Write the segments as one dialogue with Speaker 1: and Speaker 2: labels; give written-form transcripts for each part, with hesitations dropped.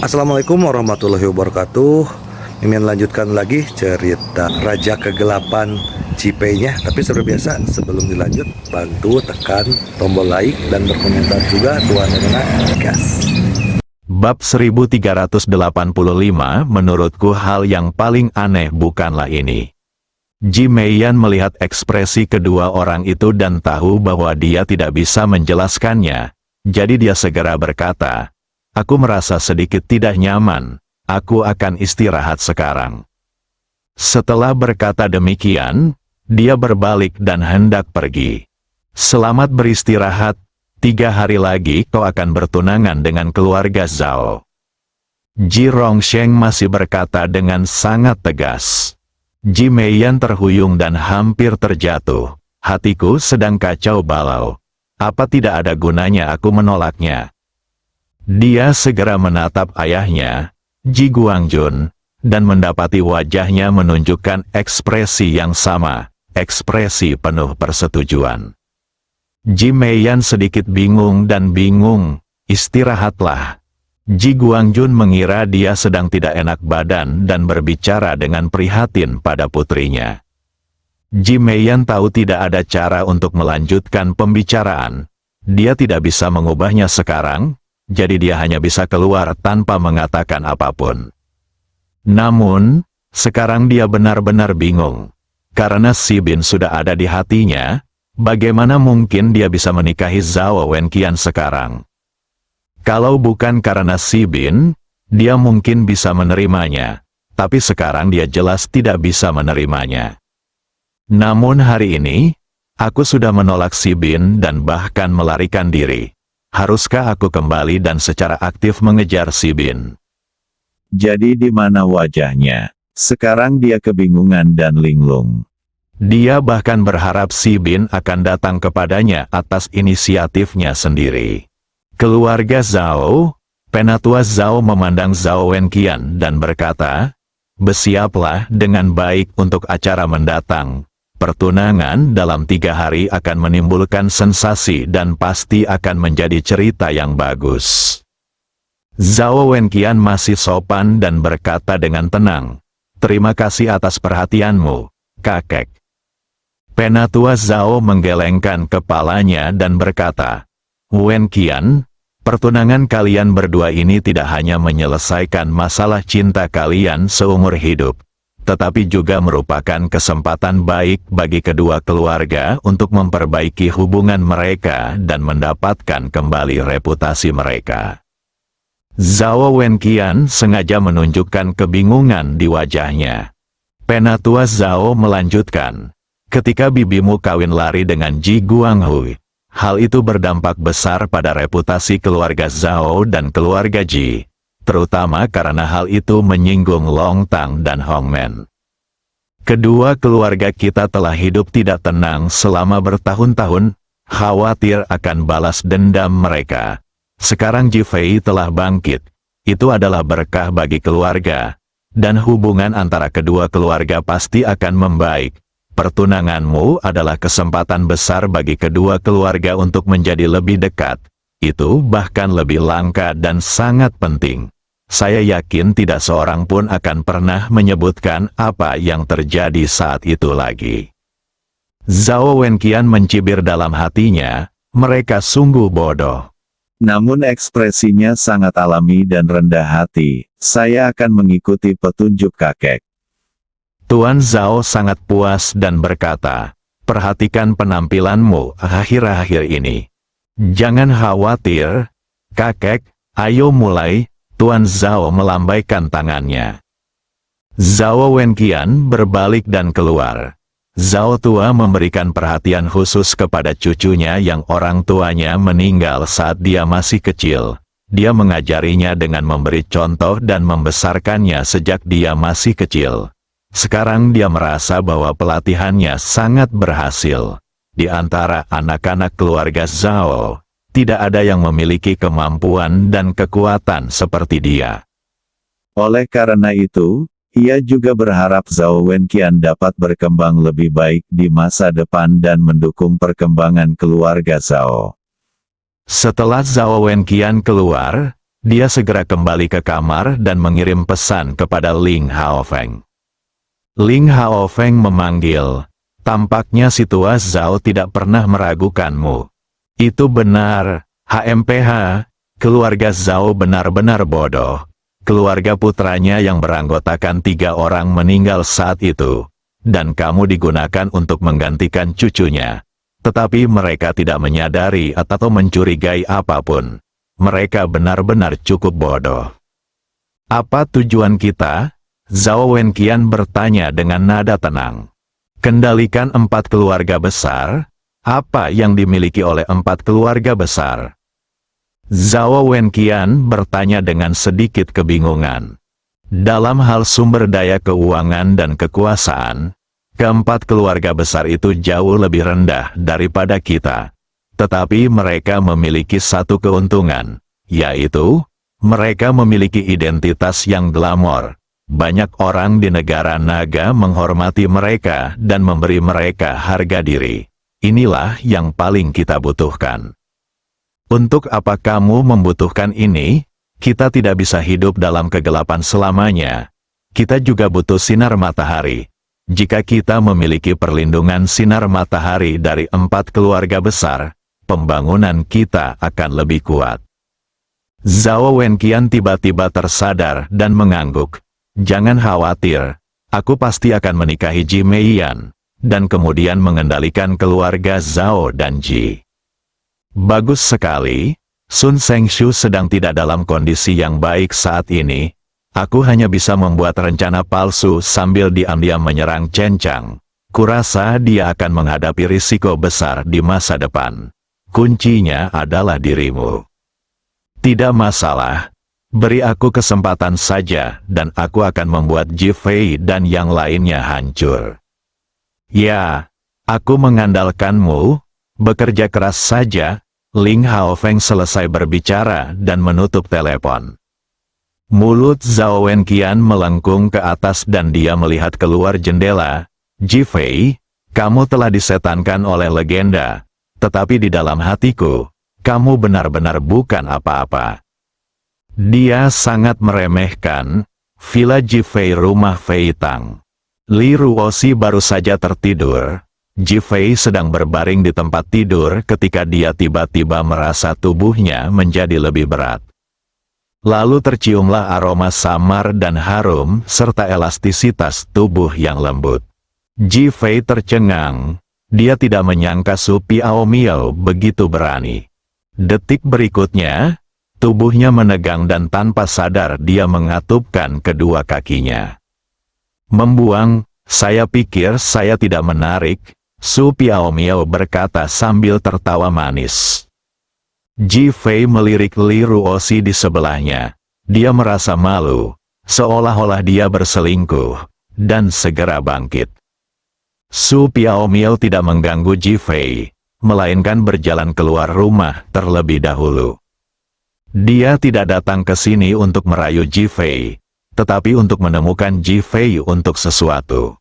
Speaker 1: Assalamualaikum warahmatullahi wabarakatuh. Mimin lanjutkan lagi cerita Raja Kegelapan Cipenya. Tapi seperti biasa, sebelum dilanjut, bantu tekan tombol like dan berkomentar juga. Tuan Rena, gas.
Speaker 2: Bab 1385, menurutku hal yang paling aneh bukanlah ini. Ji Meiyan melihat ekspresi kedua orang itu dan tahu bahwa dia tidak bisa menjelaskannya. Jadi dia segera berkata, "Aku merasa sedikit tidak nyaman, aku akan istirahat sekarang." Setelah berkata demikian, dia berbalik dan hendak pergi. "Selamat beristirahat, 3 hari lagi kau akan bertunangan dengan keluarga Zhao." Ji Rongsheng masih berkata dengan sangat tegas. Ji Meiyan terhuyung dan hampir terjatuh. Hatiku sedang kacau balau. Apa tidak ada gunanya aku menolaknya? Dia segera menatap ayahnya, Ji Guangjun, dan mendapati wajahnya menunjukkan ekspresi yang sama, ekspresi penuh persetujuan. Ji Meiyan sedikit bingung dan bingung. "Istirahatlah." Ji Guangjun mengira dia sedang tidak enak badan dan berbicara dengan prihatin pada putrinya. Ji Meiyan tahu tidak ada cara untuk melanjutkan pembicaraan. Dia tidak bisa mengubahnya sekarang, jadi dia hanya bisa keluar tanpa mengatakan apapun. Namun, sekarang dia benar-benar bingung. Karena Si Bin sudah ada di hatinya, bagaimana mungkin dia bisa menikahi Zhao Wenqian sekarang? Kalau bukan karena Si Bin, dia mungkin bisa menerimanya. Tapi sekarang dia jelas tidak bisa menerimanya. Namun hari ini, aku sudah menolak Si Bin dan bahkan melarikan diri. Haruskah aku kembali dan secara aktif mengejar Si Bin?
Speaker 3: Jadi di mana wajahnya? Sekarang dia kebingungan dan linglung.
Speaker 2: Dia bahkan berharap Si Bin akan datang kepadanya atas inisiatifnya sendiri. Keluarga Zhao, Penatua Zhao memandang Zhao Wenqian dan berkata, "Bersiaplah dengan baik untuk acara mendatang. Pertunangan dalam 3 hari akan menimbulkan sensasi dan pasti akan menjadi cerita yang bagus." Zhao Wenqian masih sopan dan berkata dengan tenang, "Terima kasih atas perhatianmu, kakek." Penatua Zhao menggelengkan kepalanya dan berkata, "Wenqian, pertunangan kalian berdua ini tidak hanya menyelesaikan masalah cinta kalian seumur hidup, tetapi juga merupakan kesempatan baik bagi kedua keluarga untuk memperbaiki hubungan mereka dan mendapatkan kembali reputasi mereka." Zhao Wenqian sengaja menunjukkan kebingungan di wajahnya. Penatua Zhao melanjutkan, "Ketika bibimu kawin lari dengan Ji Guanghui, hal itu berdampak besar pada reputasi keluarga Zhao dan keluarga Ji, terutama karena hal itu menyinggung Long Tang dan Hong Men. Kedua keluarga kita telah hidup tidak tenang selama bertahun-tahun, khawatir akan balas dendam mereka. Sekarang Ji Fei telah bangkit, itu adalah berkah bagi keluarga, dan hubungan antara kedua keluarga pasti akan membaik. Pertunanganmu adalah kesempatan besar bagi kedua keluarga untuk menjadi lebih dekat. Itu bahkan lebih langka dan sangat penting. Saya yakin tidak seorang pun akan pernah menyebutkan apa yang terjadi saat itu lagi." Zhao Wenqian mencibir dalam hatinya, mereka sungguh bodoh.
Speaker 3: Namun ekspresinya sangat alami dan rendah hati. "Saya akan mengikuti petunjuk kakek."
Speaker 2: Tuan Zhao sangat puas dan berkata, "Perhatikan penampilanmu akhir-akhir ini. Jangan khawatir, kakek, ayo mulai." Tuan Zhao melambaikan tangannya. Zhao Wenqian berbalik dan keluar. Zhao tua memberikan perhatian khusus kepada cucunya yang orang tuanya meninggal saat dia masih kecil. Dia mengajarinya dengan memberi contoh dan membesarkannya sejak dia masih kecil. Sekarang dia merasa bahwa pelatihannya sangat berhasil. Di antara anak-anak keluarga Zhao, tidak ada yang memiliki kemampuan dan kekuatan seperti dia.
Speaker 3: Oleh karena itu, ia juga berharap Zhao Wenqian dapat berkembang lebih baik di masa depan dan mendukung perkembangan keluarga Zhao.
Speaker 2: Setelah Zhao Wenqian keluar, Dia segera kembali ke kamar dan mengirim pesan kepada Ling Haofeng. Ling Haofeng memanggil, tampaknya si tua Zhao tidak pernah meragukanmu. Itu benar, HMPH, keluarga Zhao benar-benar bodoh. Keluarga putranya yang beranggotakan 3 orang meninggal saat itu, dan kamu digunakan untuk menggantikan cucunya. Tetapi mereka tidak menyadari atau mencurigai apapun. Mereka benar-benar cukup bodoh. Apa tujuan kita? Zhao Wenqian bertanya dengan nada tenang. Kendalikan 4 keluarga besar? Apa yang dimiliki oleh 4 keluarga besar? Zhao Wenqian bertanya dengan sedikit kebingungan. Dalam hal sumber daya keuangan dan kekuasaan, keempat keluarga besar itu jauh lebih rendah daripada kita. Tetapi mereka memiliki satu keuntungan, yaitu, mereka memiliki identitas yang glamor. Banyak orang di negara naga menghormati mereka dan memberi mereka harga diri. Inilah yang paling kita butuhkan. Untuk apa kamu membutuhkan ini? Kita tidak bisa hidup dalam kegelapan selamanya. Kita juga butuh sinar matahari. Jika kita memiliki perlindungan sinar matahari dari 4 keluarga besar, pembangunan kita akan lebih kuat. Zhao Wenqian tiba-tiba tersadar dan mengangguk. Jangan khawatir, aku pasti akan menikahi Ji Meiyan, dan kemudian mengendalikan keluarga Zhao dan Ji. Bagus sekali, Sun Sengshu sedang tidak dalam kondisi yang baik saat ini. Aku hanya bisa membuat rencana palsu sambil diam-diam menyerang Chen Chang. Kurasa dia akan menghadapi risiko besar di masa depan. Kuncinya adalah dirimu. Tidak masalah. Beri aku kesempatan saja dan aku akan membuat Ji Fei dan yang lainnya hancur. Ya, aku mengandalkanmu. Bekerja keras saja. Ling Haofeng selesai berbicara dan menutup telepon. Mulut Zhao Wenqian melengkung ke atas dan dia melihat keluar jendela. Ji Fei, kamu telah disetankan oleh legenda. Tetapi di dalam hatiku, kamu benar-benar bukan apa-apa. Dia sangat meremehkan Villa Ji Fei rumah Fei Tang. Li Ruoxi baru saja tertidur. Ji Fei sedang berbaring di tempat tidur ketika dia tiba-tiba merasa tubuhnya menjadi lebih berat. Lalu terciumlah aroma samar dan harum serta elastisitas tubuh yang lembut. Ji Fei tercengang. Dia tidak menyangka Su Piaomiao begitu berani. Detik berikutnya, tubuhnya menegang dan tanpa sadar dia mengatupkan kedua kakinya. Membuang, saya pikir saya tidak menarik, Su Piaomiao berkata sambil tertawa manis. Ji Fei melirik Li Ruoxi di sebelahnya. Dia merasa malu, seolah-olah dia berselingkuh, dan segera bangkit. Su Piaomiao tidak mengganggu Ji Fei, melainkan berjalan keluar rumah terlebih dahulu. Dia tidak datang ke sini untuk merayu Ji Fei, tetapi untuk menemukan Ji Fei untuk sesuatu.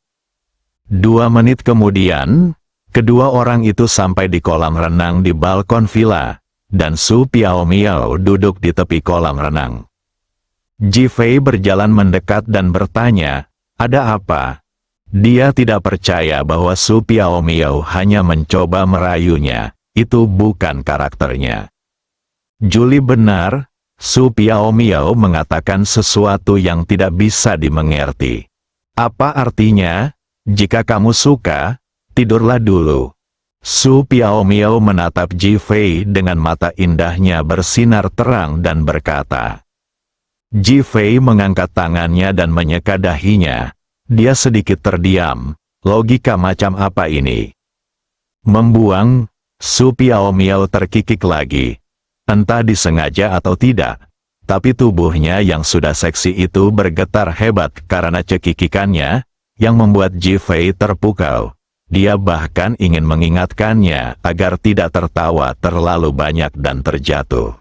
Speaker 2: 2 menit kemudian, kedua orang itu sampai di kolam renang di balkon villa, dan Su Piaomiao duduk di tepi kolam renang. Ji Fei berjalan mendekat dan bertanya, "Ada apa?" Dia tidak percaya bahwa Su Piaomiao hanya mencoba merayunya, itu bukan karakternya. Juli benar, Su Piaomiao mengatakan sesuatu yang tidak bisa dimengerti. Apa artinya? Jika kamu suka, tidurlah dulu. Su Piaomiao menatap Ji Fei dengan mata indahnya bersinar terang dan berkata. Ji Fei mengangkat tangannya dan menyeka dahinya. Dia sedikit terdiam. Logika macam apa ini? Membuang, Su Piaomiao terkikik lagi. Entah disengaja atau tidak, tapi tubuhnya yang sudah seksi itu bergetar hebat karena cekikikannya, yang membuat Ji Fei terpukau. Dia bahkan ingin mengingatkannya agar tidak tertawa terlalu banyak dan terjatuh.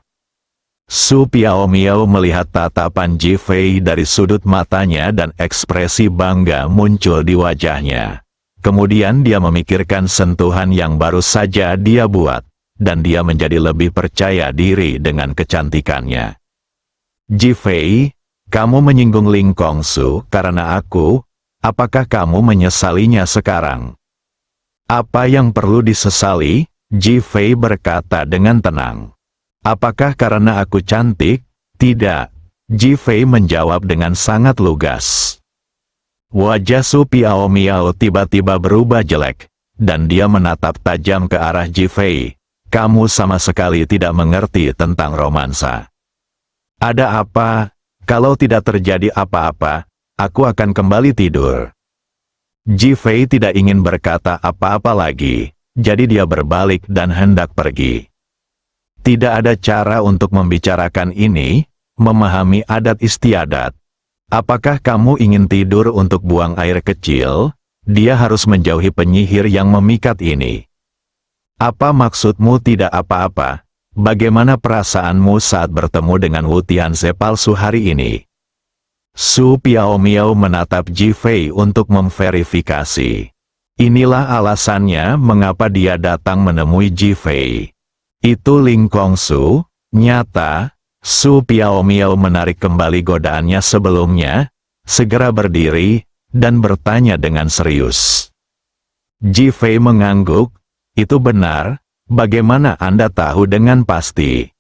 Speaker 2: Su Piaomiao melihat tatapan Ji Fei dari sudut matanya dan ekspresi bangga muncul di wajahnya. Kemudian dia memikirkan sentuhan yang baru saja dia buat, dan dia menjadi lebih percaya diri dengan kecantikannya. Ji Fei, kamu menyinggung Ling Kongsu karena aku, apakah kamu menyesalinya sekarang? Apa yang perlu disesali? Ji Fei berkata dengan tenang. Apakah karena aku cantik? Tidak. Ji Fei menjawab dengan sangat lugas. Wajah Su Piao Miao tiba-tiba berubah jelek, dan dia menatap tajam ke arah Ji Fei. Kamu sama sekali tidak mengerti tentang romansa. Ada apa? Kalau tidak terjadi apa-apa, aku akan kembali tidur. Ji Fei tidak ingin berkata apa-apa lagi, jadi dia berbalik dan hendak pergi. Tidak ada cara untuk membicarakan ini, memahami adat istiadat. Apakah kamu ingin tidur untuk buang air kecil? Dia harus menjauhi penyihir yang memikat ini. Apa maksudmu tidak apa-apa? Bagaimana perasaanmu saat bertemu dengan Wu Tianze palsu hari ini? Su Piao Miao menatap Ji Fei untuk memverifikasi. Inilah alasannya mengapa dia datang menemui Ji Fei. Itu Ling Kongsu. Nyata, Su Piao Miao menarik kembali godaannya sebelumnya, segera berdiri, dan bertanya dengan serius. Ji Fei mengangguk. Itu benar. Bagaimana Anda tahu dengan pasti?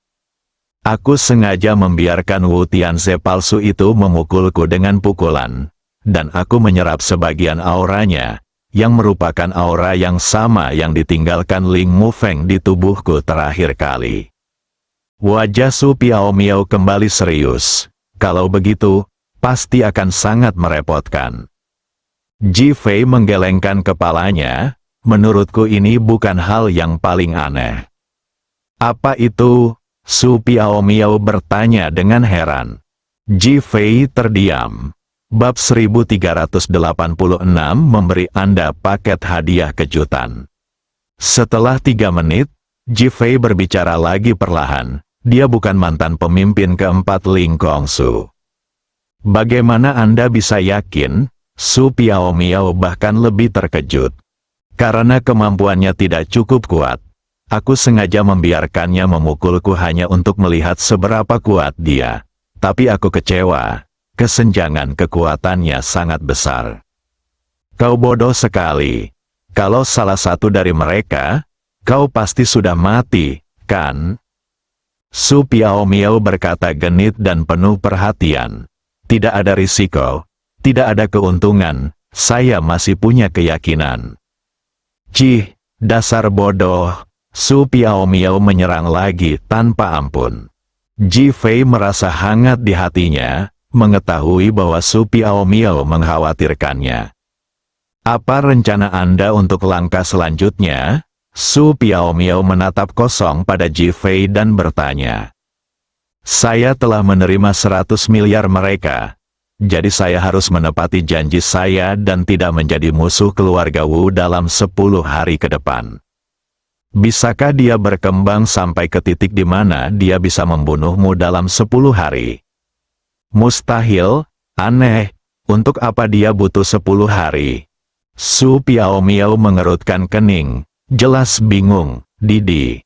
Speaker 2: Aku sengaja membiarkan Wu Tianze palsu itu memukulku dengan pukulan, dan aku menyerap sebagian auranya, yang merupakan aura yang sama yang ditinggalkan Ling Mufeng di tubuhku terakhir kali. Wajah Su Piao Miao kembali serius. Kalau begitu, pasti akan sangat merepotkan. Ji Fei menggelengkan kepalanya. Menurutku ini bukan hal yang paling aneh. Apa itu? Su Piao Miao bertanya dengan heran. Ji Fei terdiam. Bab 1386 memberi Anda paket hadiah kejutan. Setelah 3 menit, Ji Fei berbicara lagi perlahan. Dia bukan mantan pemimpin keempat Ling Kongsu. Bagaimana Anda bisa yakin? Su Piao Miao bahkan lebih terkejut. Karena kemampuannya tidak cukup kuat, aku sengaja membiarkannya memukulku hanya untuk melihat seberapa kuat dia. Tapi aku kecewa, kesenjangan kekuatannya sangat besar. Kau bodoh sekali. Kalau salah satu dari mereka, kau pasti sudah mati, kan? Su Piao Miao berkata genit dan penuh perhatian. Tidak ada risiko, tidak ada keuntungan, saya masih punya keyakinan. Cih, dasar bodoh. Su Piao Miao menyerang lagi tanpa ampun. Ji Fei merasa hangat di hatinya, mengetahui bahwa Su Piao Miao mengkhawatirkannya. Apa rencana Anda untuk langkah selanjutnya? Su Piao Miao menatap kosong pada Ji Fei dan bertanya. Saya telah menerima 100 miliar mereka. Jadi saya harus menepati janji saya dan tidak menjadi musuh keluarga Wu dalam 10 hari ke depan. Bisakah dia berkembang sampai ke titik di mana dia bisa membunuhmu dalam 10 hari? Mustahil, aneh, untuk apa dia butuh 10 hari? Su Piao Miao mengerutkan kening, jelas bingung, Didi.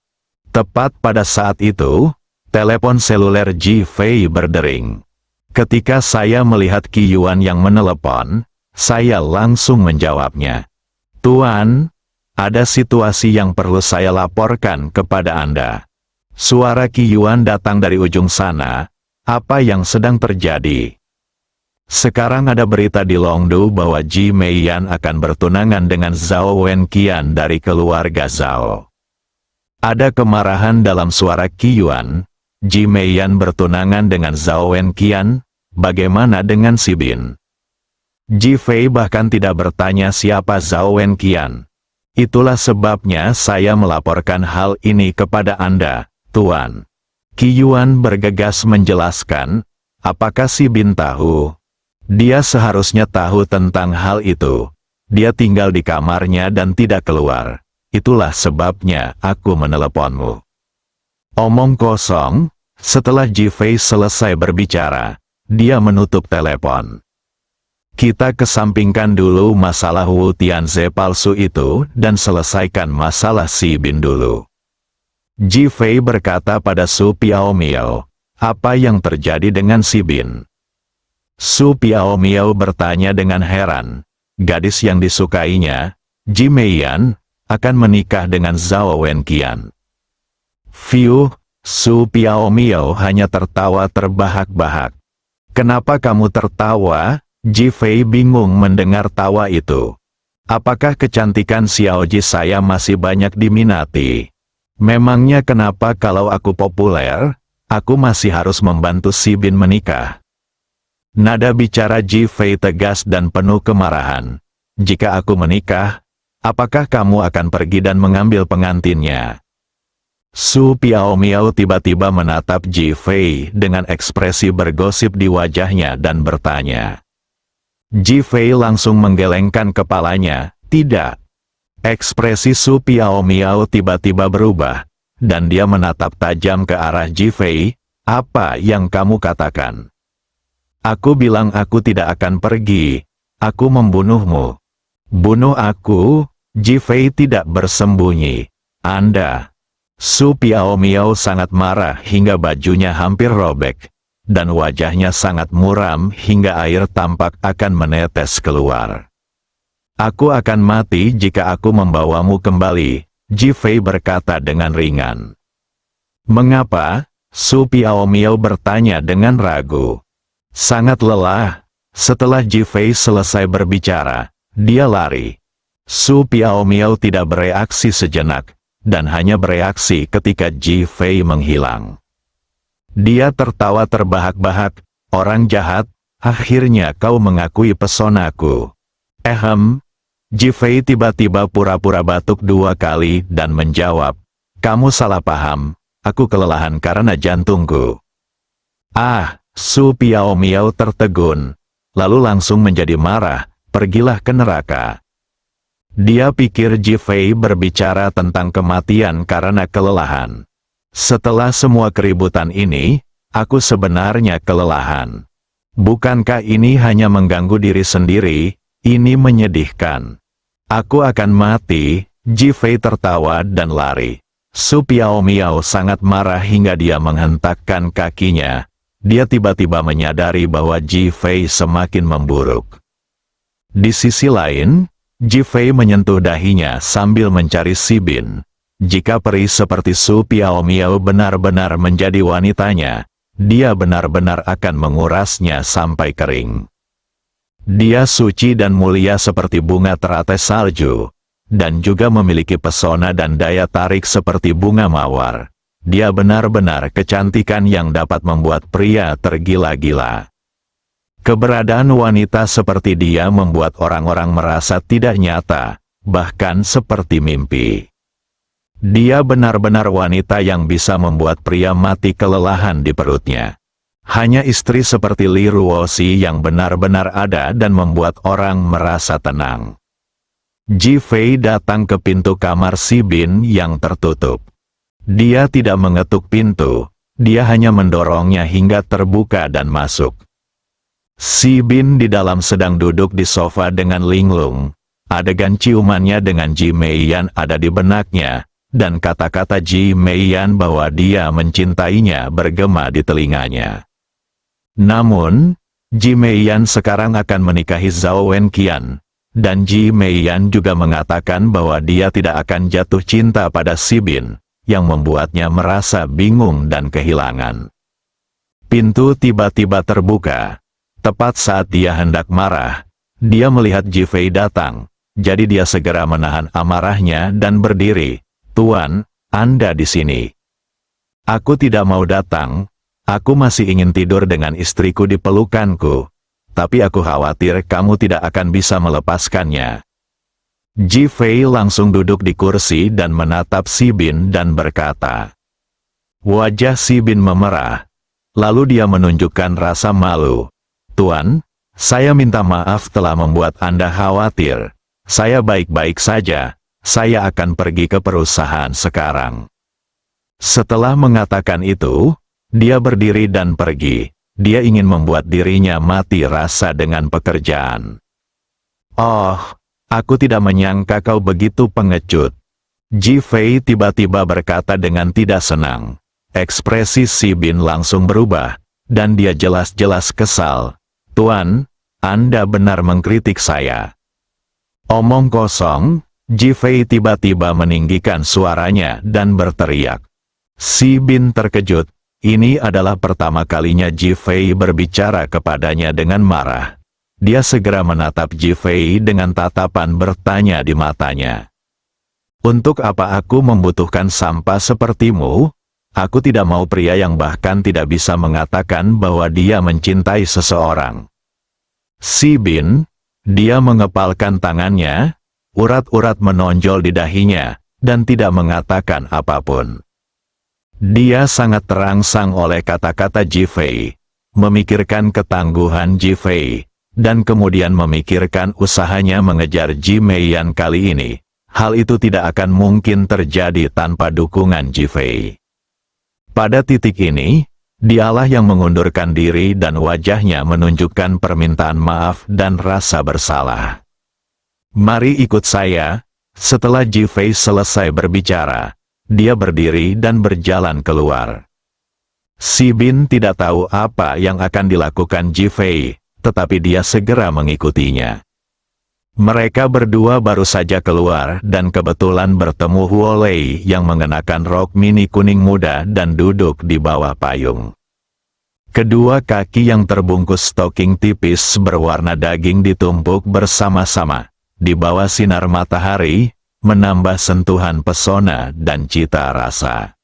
Speaker 2: Tepat pada saat itu, telepon seluler Ji Fei berdering. Ketika saya melihat Qi Yuan yang menelepon, saya langsung menjawabnya. Tuan, ada situasi yang perlu saya laporkan kepada Anda. Suara Qi Yuan datang dari ujung sana. Apa yang sedang terjadi? Sekarang ada berita di Longdu bahwa Ji Meiyan akan bertunangan dengan Zhao Wenqian dari keluarga Zhao. Ada kemarahan dalam suara Qi Yuan. Ji Meiyan bertunangan dengan Zhao Wenqian, bagaimana dengan si Bin? Ji Fei bahkan tidak bertanya siapa Zhao Wenqian. Itulah sebabnya saya melaporkan hal ini kepada Anda, Tuan. Qi Yuan bergegas menjelaskan, apakah si Bin tahu? Dia seharusnya tahu tentang hal itu. Dia tinggal di kamarnya dan tidak keluar. Itulah sebabnya aku meneleponmu. Omong kosong. Setelah Ji Fei selesai berbicara, dia menutup telepon. Kita kesampingkan dulu masalah Wu Tianze palsu itu dan selesaikan masalah si Bin dulu. Ji Fei berkata pada Su Piao Miao, Apa yang terjadi dengan si Bin? Su Piaomiao bertanya dengan heran. Gadis yang disukainya, Ji Meiyan, akan menikah dengan Zhao Wenqian. Fiu, Su Piaomiao hanya tertawa terbahak-bahak. Kenapa kamu tertawa? Ji Fei bingung mendengar tawa itu. Apakah kecantikan Xiaoji saya masih banyak diminati? Memangnya kenapa kalau aku populer, aku masih harus membantu si Bin menikah? Nada bicara Ji Fei tegas dan penuh kemarahan. Jika aku menikah, apakah kamu akan pergi dan mengambil pengantinnya? Su Piaomiao tiba-tiba menatap Ji Fei dengan ekspresi bergosip di wajahnya dan bertanya. Ji Fei langsung menggelengkan kepalanya, tidak. Ekspresi Su Piaomiao tiba-tiba berubah, dan dia menatap tajam ke arah Ji Fei, apa yang kamu katakan? Aku bilang aku tidak akan pergi, aku membunuhmu. Bunuh aku? Ji Fei tidak bersembunyi. Anda. Su Piaomiao sangat marah hingga bajunya hampir robek, dan wajahnya sangat muram hingga air tampak akan menetes keluar. Aku akan mati jika aku membawamu kembali, Ji Fei berkata dengan ringan. Mengapa? Su Piaomiao bertanya dengan ragu. Sangat lelah. Setelah Ji Fei selesai berbicara, dia lari. Su Piaomiao tidak bereaksi sejenak, dan hanya bereaksi ketika Ji Fei menghilang. Dia tertawa terbahak-bahak, orang jahat, akhirnya kau mengakui pesonaku. Ji Fei tiba-tiba pura-pura batuk 2 kali dan menjawab, kamu salah paham, aku kelelahan karena jantungku. Su Piaomiao tertegun, lalu langsung menjadi marah, pergilah ke neraka. Dia pikir Ji Fei berbicara tentang kematian karena kelelahan. Setelah semua keributan ini, aku sebenarnya kelelahan. Bukankah ini hanya mengganggu diri sendiri, ini menyedihkan. Aku akan mati, Ji Fei tertawa dan lari. Su Piaomiao sangat marah hingga dia menghentakkan kakinya. Dia tiba-tiba menyadari bahwa Ji Fei semakin memburuk. Di sisi lain, Ji Fei menyentuh dahinya sambil mencari si Bin. Jika peri seperti Su Piaomiao benar-benar menjadi wanitanya, dia benar-benar akan mengurasnya sampai kering. Dia suci dan mulia seperti bunga teratai salju, dan juga memiliki pesona dan daya tarik seperti bunga mawar. Dia benar-benar kecantikan yang dapat membuat pria tergila-gila. Keberadaan wanita seperti dia membuat orang-orang merasa tidak nyata, bahkan seperti mimpi. Dia benar-benar wanita yang bisa membuat pria mati kelelahan di perutnya. Hanya istri seperti Li Ruoxi yang benar-benar ada dan membuat orang merasa tenang. Ji Fei datang ke pintu kamar si Bin yang tertutup. Dia tidak mengetuk pintu, dia hanya mendorongnya hingga terbuka dan masuk. Si Bin di dalam sedang duduk di sofa dengan linglung. Adegan ciumannya dengan Ji Meiyan ada di benaknya, dan kata-kata Ji Meiyan bahwa dia mencintainya bergema di telinganya. Namun, Ji Meiyan sekarang akan menikahi Zhao Wenqian, dan Ji Meiyan juga mengatakan bahwa dia tidak akan jatuh cinta pada si Bin, yang membuatnya merasa bingung dan kehilangan. Pintu tiba-tiba terbuka. Tepat saat dia hendak marah, dia melihat Ji Fei datang, jadi dia segera menahan amarahnya dan berdiri. Tuan, Anda di sini. Aku tidak mau datang, aku masih ingin tidur dengan istriku di pelukanku, tapi aku khawatir kamu tidak akan bisa melepaskannya. Ji Fei langsung duduk di kursi dan menatap si Bin dan berkata. Wajah si Bin memerah, lalu dia menunjukkan rasa malu. Tuan, saya minta maaf telah membuat Anda khawatir. Saya baik-baik saja, saya akan pergi ke perusahaan sekarang. Setelah mengatakan itu, dia berdiri dan pergi. Dia ingin membuat dirinya mati rasa dengan pekerjaan. Oh, aku tidak menyangka kau begitu pengecut. Ji Fei tiba-tiba berkata dengan tidak senang. Ekspresi si Bin langsung berubah, dan dia jelas-jelas kesal. "Tuan, Anda benar mengkritik saya." Omong kosong, Ji Fei tiba-tiba meninggikan suaranya dan berteriak. Si Bin terkejut. Ini adalah pertama kalinya Ji Fei berbicara kepadanya dengan marah. Dia segera menatap Ji Fei dengan tatapan bertanya di matanya. "Untuk apa aku membutuhkan sampah sepertimu? Aku tidak mau pria yang bahkan tidak bisa mengatakan bahwa dia mencintai seseorang." Si Bin, dia mengepalkan tangannya, urat-urat menonjol di dahinya, dan tidak mengatakan apapun. Dia sangat terangsang oleh kata-kata Ji Fei, memikirkan ketangguhan Ji Fei, dan kemudian memikirkan usahanya mengejar Ji Meiyan kali ini. Hal itu tidak akan mungkin terjadi tanpa dukungan Ji Fei. Pada titik ini, dialah yang mengundurkan diri dan wajahnya menunjukkan permintaan maaf dan rasa bersalah. "Mari ikut saya." Setelah Ji Fei selesai berbicara, dia berdiri dan berjalan keluar. Si Bin tidak tahu apa yang akan dilakukan Ji Fei, tetapi dia segera mengikutinya. Mereka berdua baru saja keluar dan kebetulan bertemu Huo Lei yang mengenakan rok mini kuning muda dan duduk di bawah payung. Kedua kaki yang terbungkus stoking tipis berwarna daging ditumpuk bersama-sama di bawah sinar matahari, menambah sentuhan pesona dan cita rasa.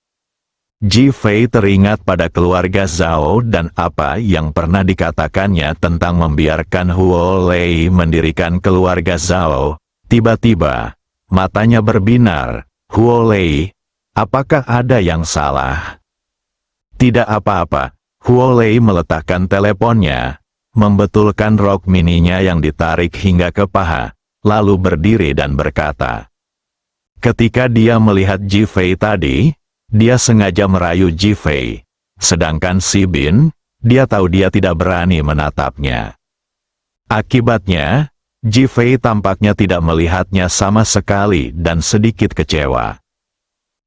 Speaker 2: Ji Fei teringat pada keluarga Zhao dan apa yang pernah dikatakannya tentang membiarkan Huo Lei mendirikan keluarga Zhao. Tiba-tiba, matanya berbinar. "Huo Lei, apakah ada yang salah?" "Tidak apa-apa." Huo Lei meletakkan teleponnya, membetulkan rok mininya yang ditarik hingga ke paha, lalu berdiri dan berkata. Ketika dia melihat Ji Fei tadi, dia sengaja merayu Ji Fei. Sedangkan si Bin, dia tahu dia tidak berani menatapnya. Akibatnya, Ji Fei tampaknya tidak melihatnya sama sekali dan sedikit kecewa.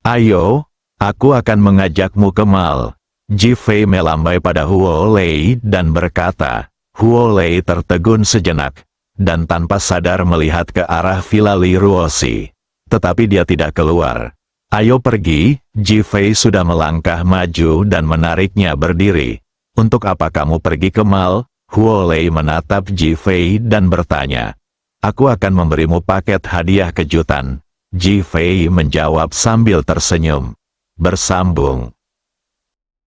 Speaker 2: "Ayo, aku akan mengajakmu ke mall." Ji Fei melambai pada Huo Lei dan berkata. Huo Lei tertegun sejenak, dan tanpa sadar melihat ke arah Villa Li Ruoxi. Tetapi dia tidak keluar. "Ayo pergi." Ji Fei sudah melangkah maju dan menariknya berdiri. "Untuk apa kamu pergi ke mall?" Huo Lei menatap Ji Fei dan bertanya. "Aku akan memberimu paket hadiah kejutan." Ji Fei menjawab sambil tersenyum. Bersambung.